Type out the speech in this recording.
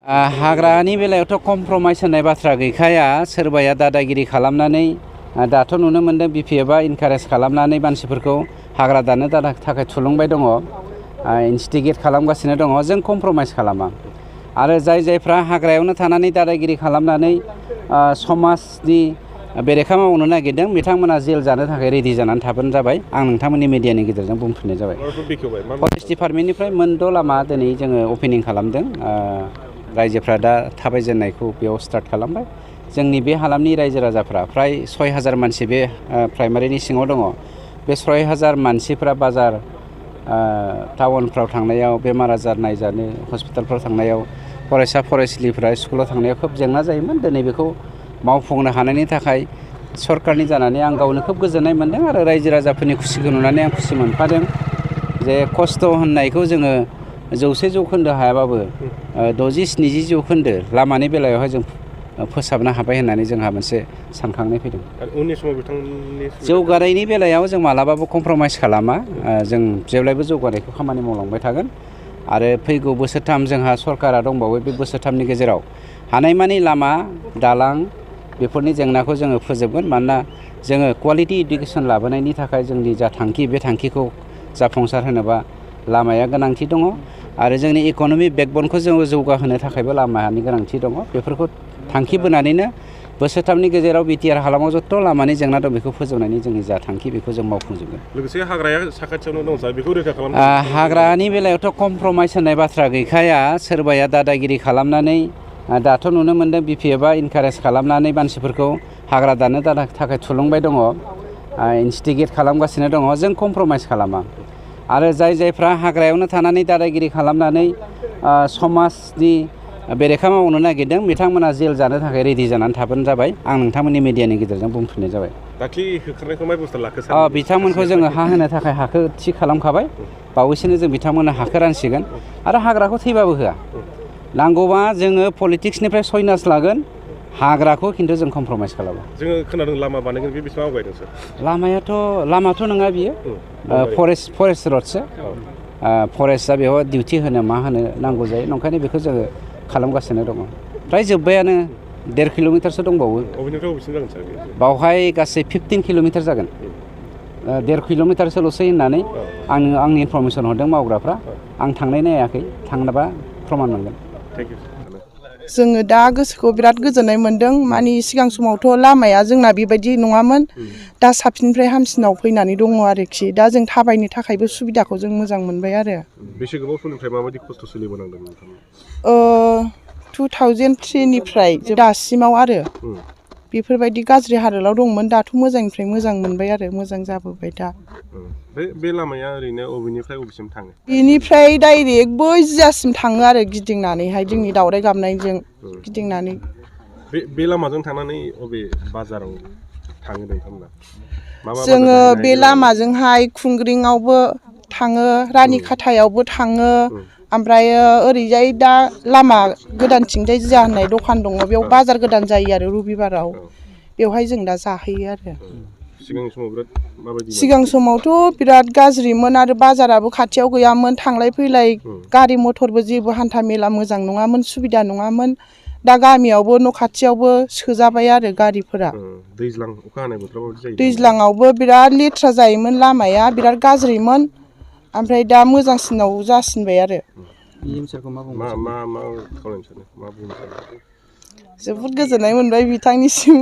हाग्रानि बेलायावथ' कमप्रमाइस होननाय बाथ्रा गैखाया सोरबाया दादागिरि खालामनानै दाथ' नुनो मोन्दों बिपिएफआ इनकारेज खालामनानै मानसिफोरखौ हाग्रा दाननो थाखाय थुलुंबाय दङ इनस्टिगेट खालामगासिनो दङ जों कमप्रमाइस खालामा आरो जायफ्रा हाग्रायावनो थानानै दादागिरि खालामनानै समाजनि बेरेखा मावनो नागिरदों बिथांमोना जेल जानो थाखाय रेडि जानानै थाबानो जाबाय आं नोंथांमोननि मिडियानि गेजेरजों बुंफिननाय जाबाय फरेस्ट डिपार्टमेन्टनिफ्राय मोनद' लामा दिनै जोङो अपेनिं खालामदों रायजोफ्रा दा थाबायजेननायखौ बेयाव स्टार्ट खालामबाय जोंनि बे हालामनि रायजो राजाफ्रा फ्राय 6000 मानसि बे प्राइमारिनि सिङाव दङ बे 6000 मानसिफ्रा बाजार टाउनफ्राव थांनायाव बेमार आजार नायजानो हस्पिटालफ्राव थांनायाव फरायसा फरायसुलिफ्रा स्कुलाव थांनायाव खोब जेंना जायोमोन दिनै बेखौ मावफुंनो हानायनि थाखाय सरकारनि जानानै आं गावनो खोब गोजोननाय मोन्दों आरो रायजो राजाफोरनि खुसिखौ नुनानै आं खुसि मोनफादों जे खस्थ' होननायखौ जोङो 100% हायाबाबो 60-70 जौखोन्दो लामानि बेलायावहाय जों फोसाबनो हाबाय होननानै जोंहा मोनसे सानखांनाय फैदों उननि समाव बिथांनि जौगानायनि बेलायाव जों मालाबाबो कमप्रमाइस खालामा जों जेब्लायबो जौगानायखौ खामानि मावलांबाय थागोन आरो फैगौ बोसोरथाम जोंहा सरकारा दंबावो बे बोसोरथामनि गेजेराव हानायमानि लामा दालां बेफोरनि जेंनाखौ जोङो फोजोबगोन मानोना जोङो क्वालिटि इडुकेसन लाबोनायनि थाखाय जोंनि जा थांखि बे थांखिखौ जाफुंसार होनोबा लामाया गोनांथि दङ आरो जोंनि इक'नमिक बेकबनखौ जोङो जौगाहोनो थाखायबो लामानि गोनांथि दङ बेफोरखौ थांखि बोनानैनो बोसोरथामनि गेजेराव बिटिआर हालामाव जथ' लामानि जेंना दं बेखौ फोजोबनायनि जोंनि जा थांखि बेखौ जों मावफुंजोबगोन लोगोसे हाग्राया साखाथियावनो दं सार बेखौ रैखा खालाम हाग्रानि बेलायावथ' कमप्रमाइस होननाय बाथ्रा गैखाया सोरबाया दादागिरि खालामनानै दाथ' नुनो मोन्दों बिपिएफआ इनकारेज खालामनानै मानसिफोरखौ हाग्रा दाननो थाखाय थुलुंबाय दङ इनस्टिगेट खालामगासिनो दङ जों कमप्रमाइस खालामा आरो जायफ्रा हाग्रायावनो थानानै दादागिरि खालामनानै समाजनि बेरेखा मावनो नागिरदों बिथांमोना जेल जानो थाखाय रेडि जानानै थाबानो जाबाय आं नोंथांमोननि मिडियानि गेजेरजों बुंफिननाय जाबाय दाख्लि होखारनायखौ मा बुस्थु लाखो बिथांमोनखौ जोङो हा होनो थाखाय हाखौ थि खालामखाबाय बावैसोनो जों बिथांमोननो हाखौ रानसिगोन आरो हाग्राखौ थैबाबो होआ नांगौबा जोङो पलिटिक्सनिफ्राय सयनास लागोन हाग्राखौ खिन्थु जों कमप्रमाइस खालामो जोङो खोनादों लामा बानायगोन बे बेसेबां आवगायदों सार लामाथ' नङा बियो फरेस्ट रडसो फरेस्टआ बेयाव डिउटि होनो मा होनो नांगौ जायो नंखायनो बेखौ जोङो खालामगासिनो दङ फ्राय जोब्बायानो 1.5 किल'मिटारसो दंबावो बावहाय गासै 15 किल'मिटार जागोन 1.5 किल'मिटारसोल'सै होननानै आंनि इनफरमेसन हरदों मावग्राफ्रा आं थांनाय नायाखै थांनोबा प्रमान मोनगोन जोङो दा गोसोखौ बिराद गोजोननाय मोन्दों मानि सिगां समावथ' लामाया जोंना बेबायदि नङामोन दा साबसिननिफ्राय हामसिनाव फैनानै दङ आरोखि दा जों थाबायनो थाखायबो सुबिदाखौ जों मोजां मोनबाय आरो बेसे गोबाव समनिफ्राय माबायदि खस्थ' सोलिबोनांदों नोंथां 2003 निफ्राय दासिमाव आरो बेफोरबायदि गाज्रि हालोदाव दंमोन दाथ' मोजांनिफ्राय मोजां मोनबाय आरो मोजां जाबोबाय दा बे लामाया ओरैनो बबेनिफ्राय बबेसिम थाङो बेनिफ्राय डाइरेक्ट बै जियासिम थाङो आरो गिदिंनानैहाय जोंनि दावराय गाबनायजों गिदिंनानै बे लामाजों थांनानै बबे बाजाराव थाङो नोंथांमोना जोङो बे लामाजोंहाय खुंग्रिङावबो थाङो रानिखाथायावबो थाङो ओमफ्राय ओरैजाय दा लामा गोदानथिंजाय जिया होननाय दखान दङ बेयाव बाजार गोदान जायो आरो रबिबाराव बेवहाय जों दा जाहैयो आरो सिगां समावथ' बिराद गाज्रिमोन आरो बाजाराबो खाथियाव गैयामोन थांलाय फैलाय गारि मथरबो जेबो हान्था मेला मोजां नङामोन सुबिदा नङामोन दा गामियावबो न' खाथियावबो सोजाबाय आरो गारिफोरा दैज्लाङावबो बिराद लेथ्रा जायोमोन लामाया बिराद गाज्रिमोन ओमफ्राय दा मोजांसिनाव जासिनबाय आरो जोबोद गोजोननाय मोनबाय बिथांनिसिम